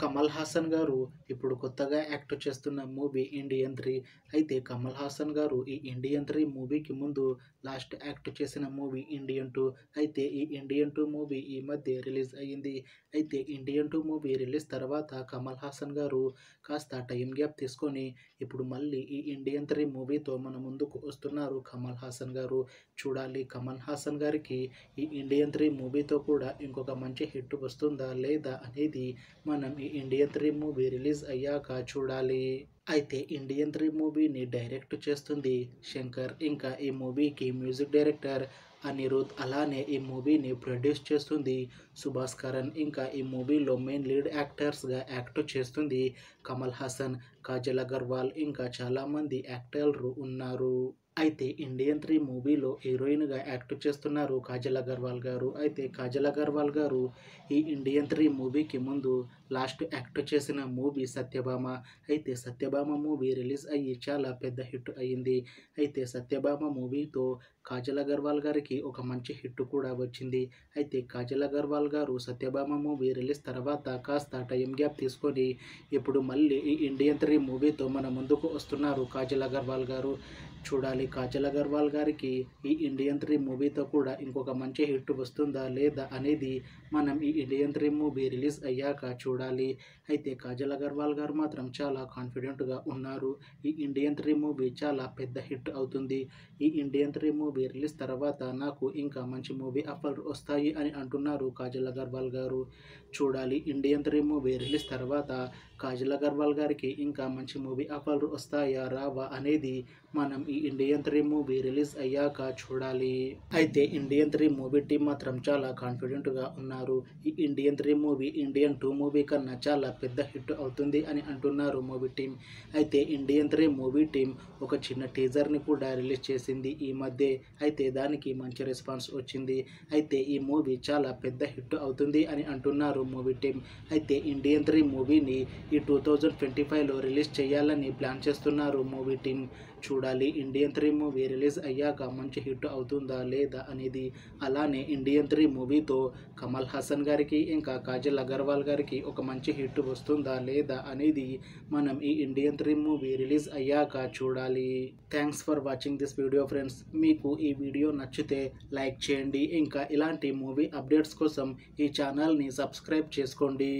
కమల్ హాసన్ గారు ఇప్పుడు కొత్తగా యాక్ట్ చేస్తున్న మూవీ ఇండియన్ 3. అయితే కమల్ హాసన్ గారు ఈ ఇండియన్ 3 మూవీకి ముందు లాస్ట్ యాక్ట్ చేసిన మూవీ ఇండియన్ 2. అయితే ఈ ఇండియన్ 2 మూవీ ఈ మధ్య రిలీజ్ అయ్యింది. అయితే ఇండియన్ 2 మూవీ రిలీజ్ తర్వాత కమల్ హాసన్ గారు కాస్త టైం గ్యాప్ తీసుకొని ఇప్పుడు మళ్ళీ ఈ ఇండియన్ 3 మూవీతో మన ముందుకు వస్తున్నారు కమల్ హాసన్ గారు. చూడాలి కమల్ హాసన్ గారికి ఈ ఇండియన్ 3 మూవీతో కూడా ఇంకొక మంచి హిట్ వస్తుందా లేదా అనేది మనం ఈ ఇండియన్ 3 మూవీ రిలీజ్ అయ్యాక చూడాలి. అయితే ఇండియన్ 3 మూవీని డైరెక్ట్ చేస్తుంది శంకర్. ఇంకా ఈ మూవీకి మ్యూజిక్ డైరెక్టర్ అనిరుద్. అలానే ఈ మూవీని ప్రొడ్యూస్ చేస్తుంది సుభాష్ కరణ్. ఇంకా ఈ మూవీలో మెయిన్ లీడ్ యాక్టర్స్గా యాక్ట్ చేస్తుంది కమల్ హాసన్, కాజల్ అగర్వాల్, ఇంకా చాలామంది యాక్టర్లు ఉన్నారు. అయితే ఇండియన్ 3 మూవీలో హీరోయిన్గా యాక్ట్ చేస్తున్నారు కాజల్ అగర్వాల్ గారు. అయితే కాజల్ అగర్వాల్ గారు ఈ ఇండియన్ 3 మూవీకి ముందు లాస్ట్ యాక్ట్ చేసిన మూవీ సత్యభామ. అయితే సత్యభామ మూవీ రిలీజ్ అయ్యి చాలా పెద్ద హిట్ అయ్యింది. అయితే సత్యభామ మూవీతో కాజల్ అగర్వాల్ గారికి ఒక మంచి హిట్ కూడా వచ్చింది. అయితే కాజల్ అగర్వాల్ గారు సత్యభామ మూవీ రిలీజ్ తర్వాత కాస్త టైం గ్యాప్ తీసుకొని ఇప్పుడు మళ్ళీ ఈ ఇండియన్ 3 మూవీతో మన ముందుకు వస్తున్నారు కాజల్ అగర్వాల్ గారు. చూడాలి కాజల్ అగర్వాల్ గారికి ఈ ఇండియన్ 3 మూవీతో కూడా ఇంకొక మంచి హిట్ వస్తుందా లేదా అనేది మనం ఈ ఇండియన్ 3 మూవీ రిలీజ్ అయ్యాక చూడాలి. అయితే కాజల్ అగర్వాల్ గారు మాత్రం చాలా కాన్ఫిడెంట్గా ఉన్నారు. ఈ ఇండియన్ 3 మూవీ చాలా పెద్ద హిట్ అవుతుంది. ఈ ఇండియన్ 3 మూవీ రిలీజ్ తర్వాత నాకు ఇంకా మంచి మూవీ ఆఫర్ వస్తాయి అని అంటున్నారు కాజల్ అగర్వాల్ గారు. చూడాలి ఇండియన్ 3 మూవీ రిలీజ్ తర్వాత కాజల్ అగర్వాల్ గారికి ఇంకా మంచి మూవీ ఆఫర్లు వస్తాయా రావా అనేది మనం ఈ ఇండియన్ 3 మూవీ రిలీజ్ అయ్యాక చూడాలి. అయితే ఇండియన్ 3 మూవీ టీం మాత్రం చాలా కాన్ఫిడెంట్గా ఉన్నారు. ఈ ఇండియన్ 3 మూవీ ఇండియన్ 2 మూవీ కన్నా చాలా పెద్ద హిట్ అవుతుంది అని అంటున్నారు మూవీ టీం. అయితే ఇండియన్ 3 మూవీ టీం ఒక చిన్న టీజర్ని కూడా రిలీజ్ చేసింది ఈ మధ్య. అయితే దానికి మంచి రెస్పాన్స్ వచ్చింది. అయితే ఈ మూవీ చాలా పెద్ద హిట్ అవుతుంది అని అంటున్నారు మూవీ టీం. అయితే ఇండియన్ 3 మూవీని ఈ 2025లో రిలీజ్ చేయాలని ప్లాన్ చేస్తున్నారు మూవీ టీం. చూడాలి ఇండియన్ 3 మూవీ రిలీజ్ అయ్యాక మంచి హిట్ అవుతుందా లేదా అనేది. అలానే ఇండియన్ 3 మూవీతో కమల్ హాసన్ గారికి ఇంకా కాజల్ అగర్వాల్ గారికి ఒక మంచి హిట్ వస్తుందా లేదా అనేది మనం ఈ ఇండియన్ 3 మూవీ రిలీజ్ అయ్యాక చూడాలి. Thanks for watching this video friends. మీకు ఈ వీడియో నచ్చితే లైక్ చేయండి. ఇంకా ఇలాంటి మూవీ అప్డేట్స్ కోసం ఈ ఛానల్ని సబ్స్క్రైబ్ చేసుకోండి.